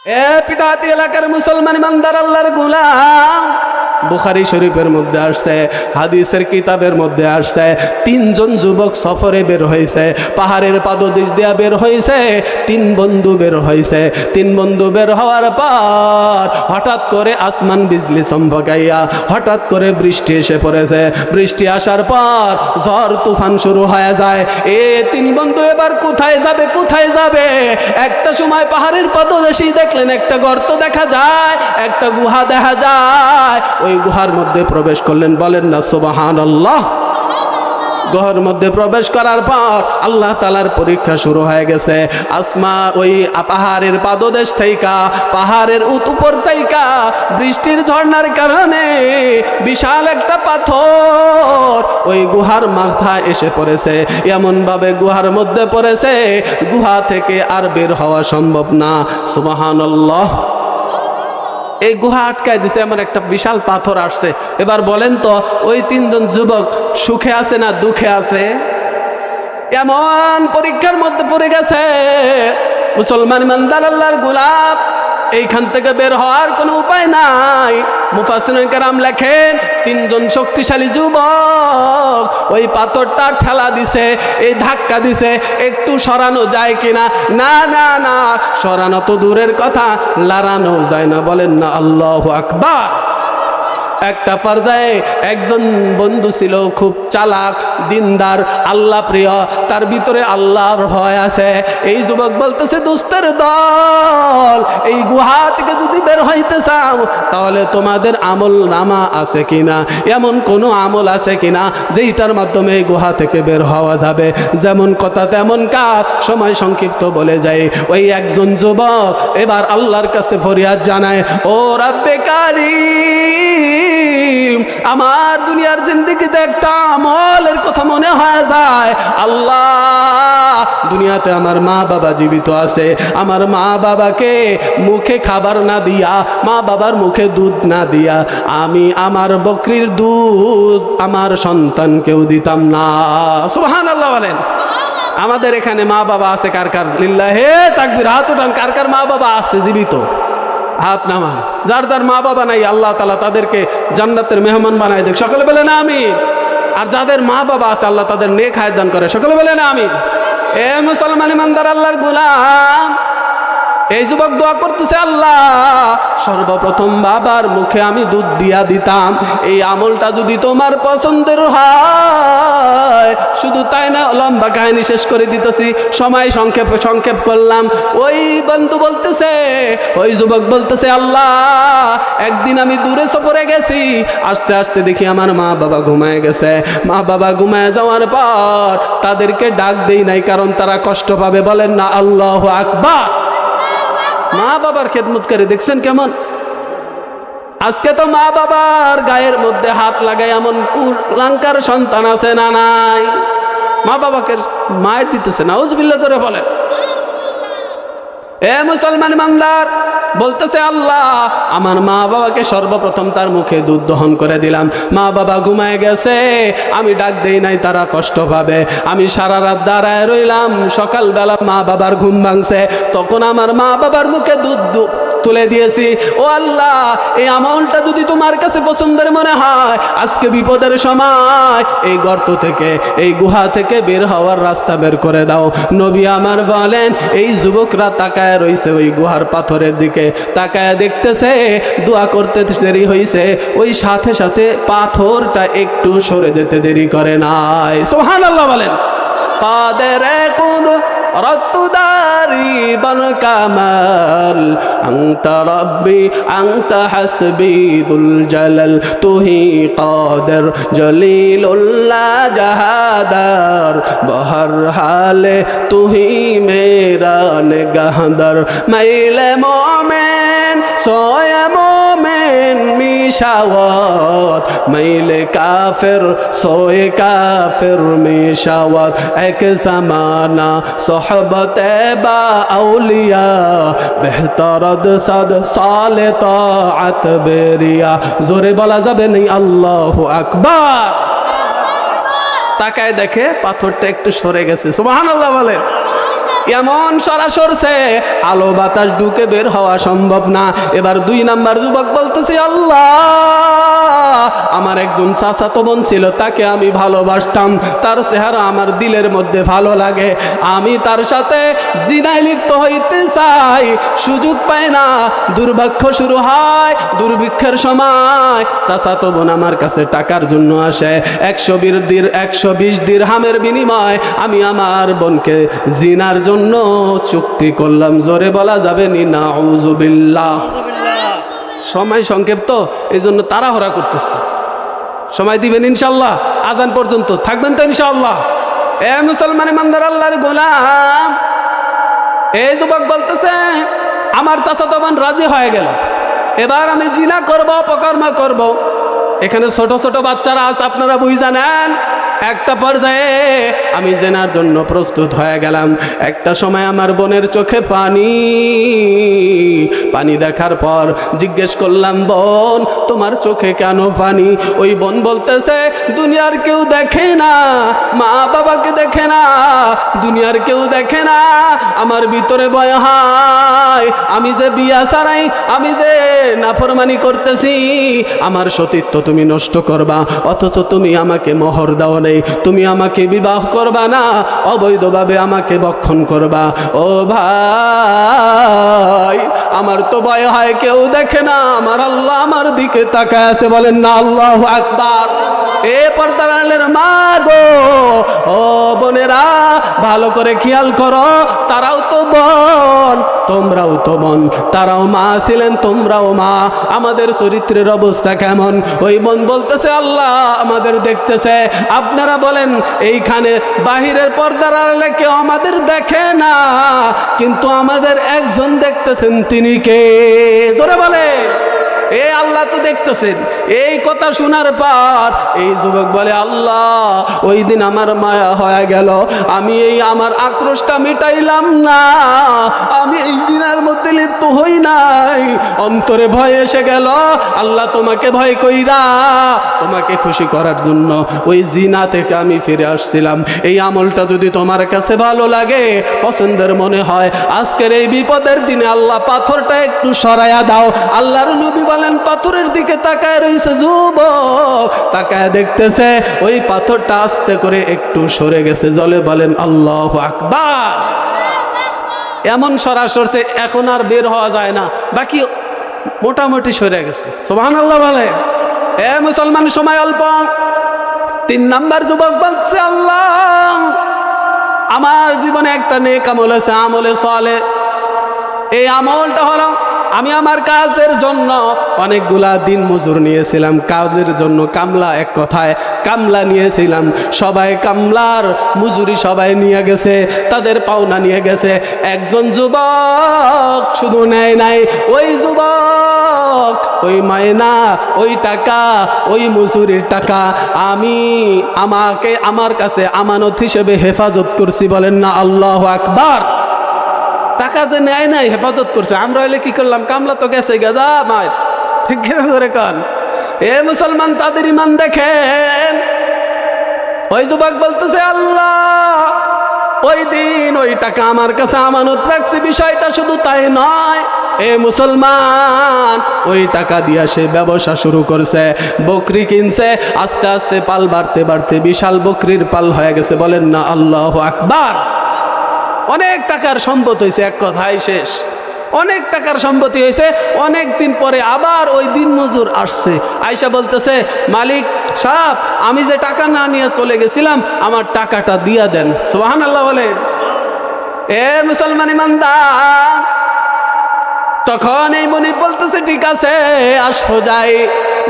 এ পিঠাতি এলাকার মুসলমান ইমানদার আল্লাহর গোলাম, বুখারী শরীফের মধ্যে আসছে, হাদিসের কিতাবের মধ্যে আসছে, তিনজন যুবক সফরে বের হয়েছে, পাহাড়ের পাদদেশ দিয়া বের হয়েছে, তিন বন্ধু বের হয়েছে। তিন বন্ধু বের হওয়ার পর হঠাৎ করে আসমান বিজলি চমকাইয়া হঠাৎ করে বৃষ্টি এসে পড়েছে। বৃষ্টি আসার পর ঝড় তুফান শুরু হয়ে যায়। এ তিন বন্ধু এবার কোথায় যাবে, কোথায় যাবে? একটা সময় পাহাড়ের পাদদেশেই দেখলেন একটা গর্ত দেখা যায়, একটা গুহা দেখা যায়। ওই গুহার মধ্যে প্রবেশ করলেন, বলেন না সুবহানাল্লাহ। গুহার মধ্যে প্রবেশ করার পর আল্লাহ তাআলার পরীক্ষা শুরু হয়ে গেছে। আসমা ওই পাহাড়ের পাদদেশ থেকে, পাহাড়ের উপর থেকে বৃষ্টির ঝর্ণার কারণে বিশাল একটা পাথর ওই গুহার মাথায় এসে পড়েছে। এমন ভাবে গুহার মধ্যে পড়েছে, গুহা থেকে আর বের হওয়া সম্ভব না। সুবহানাল্লাহ। এই গুহা আটকায় দিছে, এমন একটা বিশাল পাথর আসছে। এবার বলেন তো ওই তিনজন যুবক সুখে আছে না দুঃখে আছে? এমন পরীক্ষার মধ্যে পড়ে গেছে মুসলমান ইমানদার আল্লাহর গোলাম, এইখান থেকে বের হওয়ার কোনো উপায় নাই। মুফাসসিরিন কেরাম লেখেন, তিনজন শক্তিশালী যুবক ওই পাথরটা ঠেলা দিছে, এই ধাক্কা দিছে, একটু সরানো যায় কিনা? না না না, সরানো তো দূরের কথা, লড়ানো যায় না। বলেন না আল্লাহু আকবার। একটা পর্যায়ে একজন বন্ধু ছিল খুব চালাক, দিনদার, আল্লাহ প্রিয়, তার ভিতরে আল্লাহর ভয় আছে। এই যুবক বলতেছে, দুষ্টের দল, এই গুহা থেকে যদি বের হইতে চাও তাহলে তোমাদের আমল নামা আছে কিনা, এমন কোনো আমল আছে কিনা যেইটার মাধ্যমে এই গুহা থেকে বের হওয়া যাবে? যেমন কথা তেমন কাজ, সময় সংক্ষিপ্ত বলে যায়। ওই একজন যুবক এবার আল্লাহর কাছে ফরিয়াদ জানায়, ও রাব্বে কারীম, আমার দুনিয়ার জিন্দেগিতে একটা আমলের কথা মনে হয় যায়। আল্লাহ, দুনিয়াতে আমার মা বাবা জীবিত আছে, আমার মা বাবাকে মুখে খাবার না দিয়া, মা বাবার মুখে দুধ না দিয়া আমি আমার বকরির দুধ আমার সন্তানকেও দিতাম না। সুবহানাল্লাহ বলেন। আমাদের এখানে মা বাবা আছে কার কার? লিল্লাহে তাকবীর, হাত উঠান। কার কার মা বাবা আছে জীবিত? হাত নামান। যার যার মা বাবা নাই আল্লাহ তাআলা তাদেরকে জান্নাতের মেহমান বানায় দেখ, সকলে বলেন আমিন। আর যাদের মা বাবা আছে আল্লাহ তাদের নেক হায়াত দান করে, সকলে বলেন আমিন। এ মুসলমান ইমানদার আল্লাহর গোলাম, এই যুবক দোয়া করতেছে, আল্লাহ সর্বপ্রথম বাবার মুখে আমি দুধ দিয়া দিতাম, এই আমলটা যদি তোমার পছন্দের হয়। শুধু তাই না, লম্বা কাহিনী শেষ করে দিতেছি, সময় সংক্ষেপ করলাম। ওই বন্ধু বলতেছে, ওই যুবক বলতেছে, আল্লাহ একদিন আমি দূরে সফরে গেছি, আস্তে আস্তে দেখি আমার মা বাবা ঘুমায় গেছে। মা বাবা ঘুমায় যাওয়ার পর তাদেরকে ডাক দেই নাই, কারণ তারা কষ্ট পাবে। বলেন না আল্লাহু আকবার। মা বাবার খেদমত করে দেখছেন কেমন? আজকে তো মা বাবার গায়ের মধ্যে হাত লাগায় এমন কুলাঙ্কার সন্তান আছে না নাই? মা বাবাকে মায়ের দিতেছে, নাউজুবিল্লাহ জোরে বলেন। এ মুসলমান ইমানদার বলতেছে, আল্লাহ আমার মা বাবাকে সর্বপ্রথম তার মুখে দুধ দহন করে দিলাম, মা বাবা ঘুমায় গেছে, আমি ডাক দেই নাই, তারা কষ্ট পাবে। আমি সারা রাত দাঁড়ায় রইলাম, সকালবেলা মা বাবার ঘুম ভাঙছে, তখন আমার মা বাবার মুখে দুধ তুলে দিয়েছি। ও আল্লাহ, এই আমলটা যদি তোমার কাছে পছন্দের মনে হয়, আজকে বিপদের সময় এই গর্ত থেকে, এই গুহা থেকে বের হওয়ার রাস্তা বের করে দাও। নবী আমার বলেন, এই যুবকরা তাকায় রইছে ওই গুহার পাথরের দিকে, তাকায় দেখতেছে, দোয়া করতে দেরি হইছে, ওই সাথে সাথে পাথরটা একটু সরে যেতে দেরি করে নাই। সুবহানাল্লাহ বলেন। কাদের কুদ রত্তুদারি বন কামাল, আনতা রব্বি আনতা হাসবি দুল জালাল, তুহি কাদের জলিলুল্লাহ জাহাদার, বহর হালে তুহি মেরা নিগাহদার, মাইলে মোমেন সোয়া মোমেন মিশাওয়াত, মাইলে কাফির সোয়ে কাফির মিশাওয়াত, এক জামানা সোহবতে বা আউলিয়া, বেহতরদ সদ সালে তাআত বেরিয়া। জোরে বলা যাবে না আল্লাহু আকবার। তাকায় দেখে পাথরটা একটু সরে গেছে। সুবহানাল্লাহ বলেন। এমন সরাসরছে আলো বাতাস ঢুকে বের হওয়া সম্ভব না। এবার 2 নাম্বার যুবক বলতেছি, আল্লাহ আমার একজন চাচাতো বোন ছিল, তাকে আমি ভালোবাসতাম, তার চেহারা আমার দিলের মধ্যে ভালো লাগে, আমি তার সাথে জিনায় লিপ্ত হইতে চাই, সুযোগ পায় না, দুর্ভাগ্য শুরু হয়, দুর্ভিক্ষের সময় চাচাতো বোন আমার কাছে টাকার জন্য আসে, 120 দিরহামের বিনিময় আমি আমার বোনকে জিনার জন্য চুক্তি করলাম। জোরে বলা যাবে নি নাউযুবিল্লাহ। সময় সংক্ষেপ তো, এই জন্য তাড়াহুড়া করতেছি। সময় দিবেন ইনশাআল্লাহ? আজান পর্যন্ত থাকবেন তো ইনশাআল্লাহ? এ মুসলমান ইমানদার আল্লাহর গোলাম, এই যুবক বলতেছে আমার চাচাতো বোন রাজি হয়ে গেল, এবার আমি জিনা করব, অপকর্ম করব। এখানে ছোট ছোট বাচ্চারা আছে, আপনারা বুঝে নেন। একটা পর্যায়ে আমি জেনার জন্য প্রস্তুত হয়ে গেলাম। একটা সময় আমার বোনের চোখে পানি দেখার পর জিজ্ঞেস করলাম, বোন তোমার চোখে কেন পানি? ওই বোন বলতেছে, দুনিয়ার কেউ দেখে না, মা বাবাকে দেখে না, দুনিয়ার কেউ দেখে না, আমার ভিতরে ভয় হয়, আমি যে বিয়া ছাড়াই, আমি যে নাফরমানি করতেছি, আমার সতীত্ব তুমি নষ্ট করবা, অথচ তুমি আমাকে মোহর দাও নেই, তুমি আমাকে বিবাহ করবা না, অবৈধভাবে আমাকে বক্ষণ করবা। ও ভাই, আমার তো ভয় হয়, কেউ দেখে না, আমার আল্লাহ আমার দিকে তাকায় আছে, বলেন না আল্লাহু আকবার। এ পর্দার আড়ালের মা গো, ও বোনেরা ভালো করে খেয়াল করো, তারাও তো বোন, তোমরাও তো বোন, তারাও মা ছিলেন, তোমরাও মা। আমাদের চরিত্রের অবস্থা কেমন? ওই বোন বলতেছে, আল্লাহ আমাদের দেখতেছে। আপনারা বলেন, এইখানে বাহিরের পর্দার আড়ালে কেউ আমাদের দেখে না, কিন্তু আমাদের একজন দেখতেছেন, তিনি কে? জোরে বলে, এ আল্লাহ তো দেখতেছেন। এই কথা শোনার পর এই যুবক বলে, আল্লাহ ওই দিন আমার মায়া হয়ে গেল, আমি এই আমার আক্রোশটা মিটাইলাম না, আমি এই জিনার মধ্যে লিপ্ত হই নাই, অন্তরে ভয় এসে গেল, আল্লাহ তোমাকে ভয় কইরা তোমাকে খুশি করার জন্য ওই জিনা থেকে আমি ফিরে আসছিলাম। এই আমলটা যদি তোমার কাছে ভালো লাগে, পছন্দের মনে হয়, আজকের এই বিপদের দিনে আল্লাহ পাথরটা একটু সরাইয়া দাও। আল্লাহর নবী বলেন, পাথরের দিকে তাকায় রইছে যুবক, তাকায় দেখতেছে ওই পাথরটা আস্তে করে একটু সরে গেছে। জলে বলেন আল্লাহু আকবার। এমন সরাসরি এখন আর বের হওয়া যায় না, বাকি মোটামুটি সরে গেছে। সুবহানাল্লাহ বলে। এ মুসলমান, সময় অল্প। 3 নাম্বার যুবক বলছে, আল্লাহ আমার জীবনে একটা নেক আমল আছে, আমলে সলে। এই আমলটা হলো, আমি আমার কাজের জন্য অনেকগুলা দিন মজুর নিয়েছিলাম, কাজের জন্য কামলা, এক কথায় কামলা নিয়েছিলাম। সবাই কামলার মজুরি সবাই নিয়ে গেছে, তাদের পাওনা নিয়ে গেছে। একজন যুবক শুধু নেয় নাই, ওই যুবক ওই মায়না, ওই টাকা, ওই মজুরির টাকা আমি আমার কাছে আমানত হিসেবে হেফাজত করছি। বলেন না আল্লাহু আকবার। টাকা যে নেয় নাই, হেফাজত করছে। আমরা হইলে কি করলাম? কামলা তো গেছে, গাজা মায়ের, ঠিক করে কান। এ মুসলমান, তাদের ইমান দেখেন। ওই যুবক বলতেছে, আল্লাহ ওই দিন ওই টাকা আমার কাছে আমানত রাখছি। বিষয়টা শুধু তাই নয়, এ মুসলমান, ওই টাকা দিয়া সে ব্যবসা শুরু করছে, বকরি কিনছে। আস্তে আস্তে পাল বাড়তে বাড়তে বিশাল বকরির পাল হয়ে গেছে। বলেন না আল্লাহু আকবার। অনেক টাকার সম্পদ হয়েছে, এক কথায় শেষ। অনেক টাকার সম্পত্তি হয়েছে। অনেক দিন পরে আবার ওই দিন মজুর আসছে, আয়সা বলতেছে, মালিক সাহেব, আমি যে টাকা না নিয়ে চলে গেছিলাম, আমার টাকাটা দিয়া দেন। সুবহানাল্লাহ বলে। এ মুসলমান ইমানদার, তখন এই মনি বলতেছে, ঠিক আছে আসো যাই।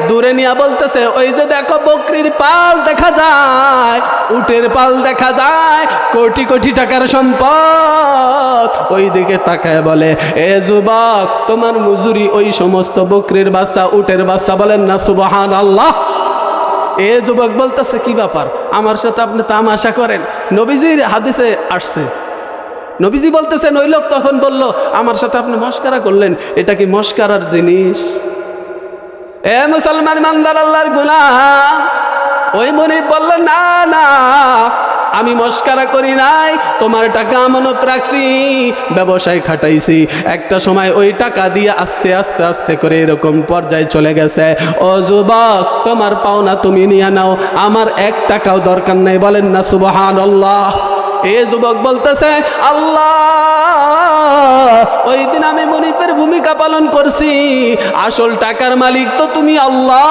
দূরে নিয়ে বলতেছে, ওই যে দেখো বকরির পাল দেখা যায়, উটের পাল দেখা যায়, কোটি কোটি টাকার সম্পদ। ওই দিকে তাকায় বলে, এ যুবক, তোমার মজুরি ওই সমস্ত বকরির বাচ্চা, উটের বাচ্চা। বলেন না সুবহানাল্লাহ। এ যুবক বলতেছে, কি ব্যাপার, আমার সাথে আপনি তামাশা করেন? নবীজির হাদিসে আসছে, নবীজি বলতেছেন, ওই লোক তখন বলল, আমার সাথে আপনি মস্কারা করলেন, এটা কি মস্কারার জিনিস? এ মুসলমান ইমানদার আল্লাহর গোলাম, ওই মনিব বলল, না না, আমি মস্কারা করি নাই, তোমার টাকা আমানত রাখছি, ব্যবসায় খাটাইছি, একটা সময় ওই টাকা দিয়ে আস্তে আস্তে আস্তে করে এরকম পর্যায়ে চলে গেছে। ও যুবক, তোমার পাওনা তুমি নিয়ে নাও, আমার 1 টাকাও দরকার নাই। বলেন না সুবহানাল্লাহ। এ যুবক বলতেছে, আল্লাহ, ওই দিন আমি মুনিফের ভূমিকা পালন করছি, আসল টাকার মালিক তো তুমি আল্লাহ,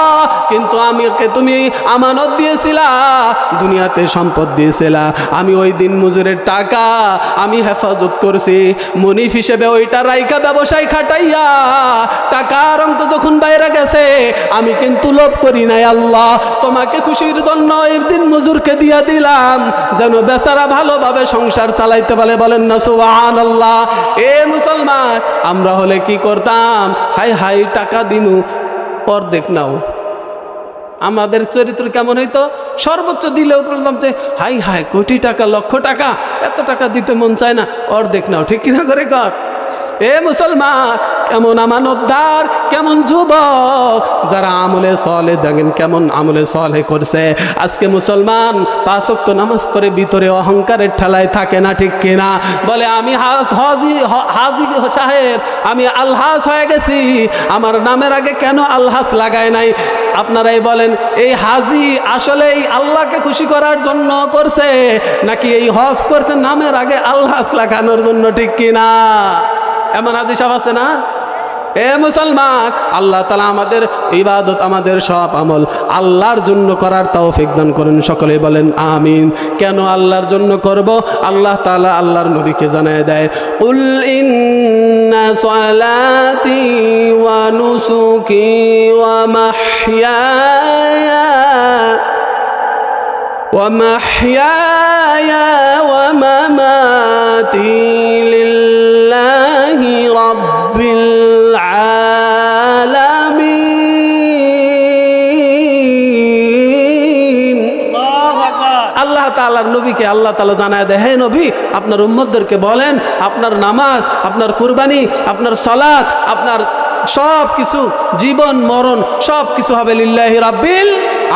কিন্তু আমাকে তুমি আমানত দিয়েছিলা, দুনিয়াতে সম্পদ দিয়েছিলা, আমি ওই দিন মজুরের টাকা আমি হেফাজত করছি, মুনিফ হিসেবে ওইটা রাইকা ব্যবসায় খাটাইয়া টাকার অঙ্ক যখন বাইরে গেছে আমি কিন্তু লোভ করি নাই আল্লাহ, তোমাকে খুশির জন্য ওই দিন মজুরকে দিয়া দিলাম যেন বেচারা ভালোভাবে সংসার চালাইতে পারে। বলেন না সুবহানাল্লাহ। এ মুসলমান, আমরা হলে কি করতাম? হাই হাই টাকা দিনু, অর্ধেক নাও। আমাদের চরিত্র কেমন হইতো? সর্বোচ্চ দিলেও বলতাম যে হাই হাই কোটি টাকা, লক্ষ টাকা, এত টাকা দিতে মন চায় না, অর্ধেক নাও। ঠিক কিনা করে কর? এ মুসলমান, কেমন আমানতদার, কেমন যুবক যারা আমলে সলে, দেখেন কেমন আমলে সলে করছে। আজকে মুসলমান 5 ওয়াক্ত নামাজ পড়ে ভিতরে অহংকারের ঠেলায় থাকে না, ঠিক কিনা? বলে আমি হাজি সাহেব, আমি আলহাজ হয়ে গেছি, আমার নামের আগে কেন আলহাজ লাগায় নাই? আপনারাই বলেন, এই হাজি আসলেই আল্লাহকে খুশি করার জন্য করছে নাকি এই হজ করছে নামের আগে আলহাজ লাগানোর জন্য? ঠিক কিনা? এমন হাজি সাহেব আছে না? এ মুসলমান, আল্লাহ তাআলা আমাদের ইবাদত, আমাদের সব আমল আল্লাহর জন্য করার তৌফিক দান করেন। সকলে বলেন আমিন। কেন আল্লাহর জন্য করব? আল্লাহ তাআলা আল্লাহর নবীকে জানায় দেয়, কুল ইন্না সালাতি ওয়া নুসুকি ওয়া মাহইয়ায়া ওয়া মামাতি লিল্লাহি রাব্বিল আলামিন। আল্লাহ তাআলার নবীকে আল্লাহ তাআলা জানায় দেয়, হে নবী, আপনার উম্মতদেরকে বলেন আপনার নামাজ, আপনার কুরবানি, আপনার সালাত, আপনার সব কিছু, জীবন মরণ সব কিছু হবে লিল্লাহি রাব্বিল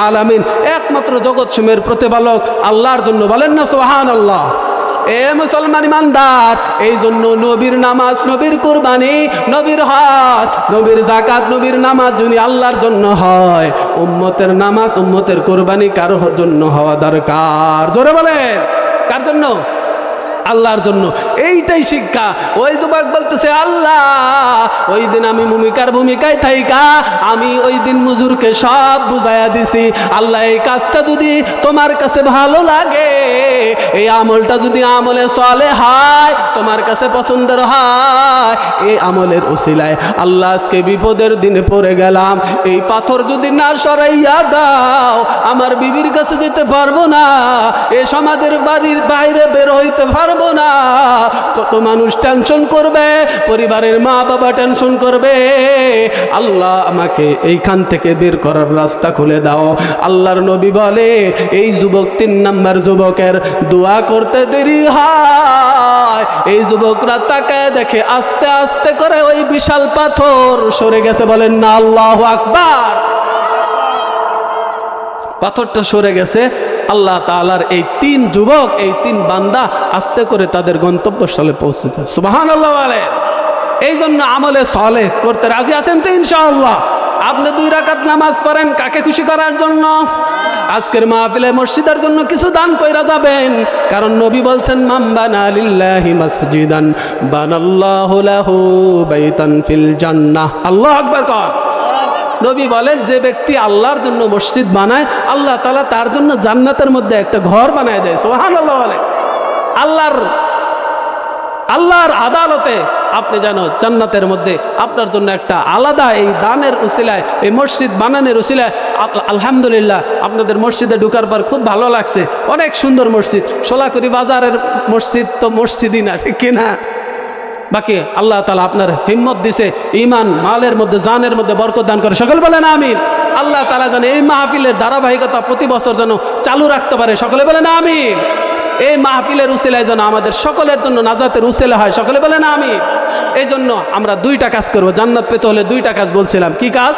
আলামিন, একমাত্র জগৎসমূহের প্রতিপালক আল্লাহর জন্য। বলেন না সুবহানাল্লাহ। এ মুসলমান ইমানদার, এই জন্য নবীর নামাজ, নবীর কুরবানি, নবীর হজ, নবীর যাকাত, নবীর নামাজ যদি আল্লাহর জন্য হয়, উম্মতের নামাজ, উম্মতের কুরবানি কার জন্য হওয়া দরকার? জোরে বলেন, কার জন্য? আল্লাহর জন্য। এইটাই শিক্ষা। ওই যুবক বলতেছে, আল্লাহ, ওই দিন আমি ভূমিকায় থাইকা আমি ওই দিন মজুরকে সব বুঝাইয়া দিছি। আল্লাহ, এই কাজটা যদি তোমার কাছে ভালো লাগে, এই আমলটা যদি আমলে চলে হয়, তোমার কাছে পছন্দের হয়, এই আমলের উসিলায় আল্লাহ আজকে বিপদের দিনে পড়ে গেলাম, এই পাথর যদি না সরাইয়া দাও, আমার বিবির কাছে যেতে পারবো না, এ সমাজের বাড়ির বাইরে বের হইতে পারবো না। কত মানুষ টেনশন করবে, পরিবারের মা বাবা টেনশন করবে। আল্লাহ, আমাকে এইখান থেকে বের করার রাস্তা খুলে দাও। আল্লাহর নবী বলে, এই যুবক 3 নাম্বার যুবকের দোয়া করতে দেরি হয়। এই যুবকরা তাকায় দেখে আস্তে আস্তে করে ওই বিশাল পাথর সরে গেছে। বলেন না আল্লাহু আকবার। পাথরটা সরে গেছে। আল্লাহ তাআলার এই 3 যুবক, এই 3 বান্দা আস্তে করে তাদের গন্তব্যস্থলে পৌঁছেছে। সুবহানাল্লাহ বলে। এই জন্য আমলে সালেহ করতে রাজি আছেন তো ইনশাআল্লাহ? আপনি 2 রাকাত নামাজ পড়েন কাকে খুশি করার জন্য? আজকের মাহফিলে মসজিদের জন্য কিছু দান কইরা যাবেন, কারণ নবী বলছেন, মান বানা লিল্লাহি মাসজিদান বানাল্লাহু লাহু বাইতান ফিল জান্নাহ। আল্লাহু আকবার কর। নবী বলেন, যে ব্যক্তি আল্লাহর জন্য মসজিদ বানায়, আল্লাহ তাআলা তার জন্য জান্নাতের মধ্যে একটা ঘর বানায় দেয়। সুবহানাল্লাহ বলে। আল্লাহর আদালতে আপনি জানো, জান্নাতের মধ্যে আপনার জন্য একটা আলাদা, এই দানের উসিলায়, এই মসজিদ বানানোর উসিলায়, আলহামদুলিল্লাহ আপনাদের মসজিদে ঢোকার পর খুব ভালো লাগছে। অনেক সুন্দর মসজিদ। সোলাকুড়ি বাজারের মসজিদ তো মসজিদই না, ঠিক কিনা? বাকি আল্লাহ তাআলা আপনার হিম্মত দিছে, ঈমান, মালের মধ্যে, জানের মধ্যে বরকত দান করে। সকলে বলেন আমিন। আল্লাহ তাআলা যেন এই মাহফিলের ধারাবাহিকতা প্রতি বছর যেন চালু রাখতে পারে। সকলে বলেন আমিন। এই মাহফিলের উসিলায় যেন আমাদের সকলের জন্য নাজাতের উসিলা হয়। সকলে বলেন আমিন। এই জন্য আমরা 2টা কাজ করব। জান্নাত পেতে হলে 2টা কাজ বলছিলাম। কি কাজ?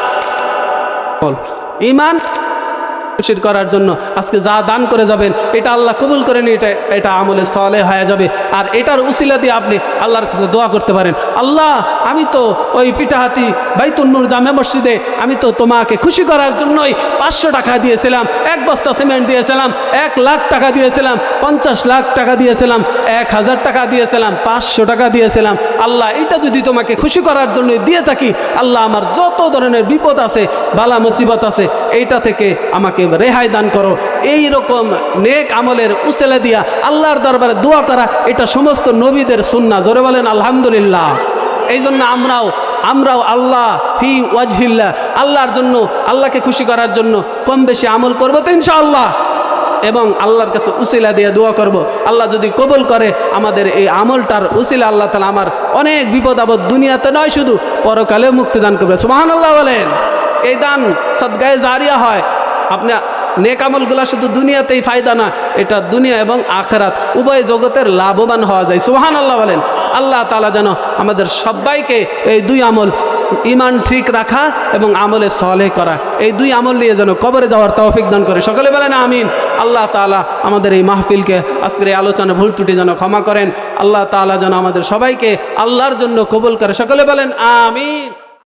ঈমান খুশি করার জন্য আজকে যা দান করে যাবেন এটা আল্লাহ কবুল করে নিয়ে এটা আমলে সলে হয়ে যাবে। আর এটার উসিলা দিয়ে আপনি আল্লাহর কাছে দোয়া করতে পারেন, আল্লাহ আমি তো ওই পিঠাহাতি বাইতুন নূর জামে মসজিদে আমি তো তোমাকে খুশি করার জন্যই 500 টাকা দিয়েছিলাম, 1 বস্তা সিমেন্ট দিয়েছিলাম, 1 লাখ টাকা দিয়েছিলাম, 50 লাখ টাকা দিয়েছিলাম, 1000 টাকা দিয়েছিলাম, 500 টাকা দিয়েছিলাম। আল্লাহ এটা যদি তোমাকে খুশি করার জন্য দিয়ে থাকি, আল্লাহ আমার যত ধরনের বিপদ আছে বালা মুসিবত আছে এইটা থেকে আমাকে রেহাই দান করো। এই রকম নেক আমলের উসিলা দিয়া আল্লাহর দরবারে দোয়া করা এটা সমস্ত নবীদের সুন্নাহ। জোরে বলেন আলহামদুলিল্লাহ। এই জন্য আমরাও আল্লাহ ফি ওয়াজহিল্লাহ, আল্লাহর জন্য, আল্লাহকে খুশি করার জন্য কম বেশি আমল করবো তো ইনশাআল্লাহ, এবং আল্লাহর কাছে উসিলা দিয়ে দোয়া করব। আল্লাহ যদি কবুল করে আমাদের এই আমলটার উসিলা আল্লাহ তাআলা আমার অনেক বিপদ আপদ দুনিয়াতে নয় শুধু পরকালেও মুক্তি দান করবে। সুবহানাল্লাহ বলেন। এই দান সদগায়ে জারিয়া হয়। আপনি নেক আমলগুলা শুধু দুনিয়াতেই ফায়দা না, এটা দুনিয়া এবং আখিরাত উভয় জগতের লাভবান হওয়া যায়। সুবহানাল্লাহ বলেন। আল্লাহ তাআলা যেন আমাদের সবাইকে এই 2 আমল, ঈমান ঠিক রাখা এবং আমলে সালেহ করা, এই 2 আমল নিয়ে যেন কবরে যাওয়ার তৌফিক দান করে। সকলে বলেন আমিন। আল্লাহ তাআলা আমাদের এই মাহফিলকে, আজকের এই আলোচনা ভুল ত্রুটি যেন ক্ষমা করেন। আল্লাহ তাআলা যেন আমাদের সবাইকে আল্লাহর জন্য কবুল করে। সকলে বলেন আমিন।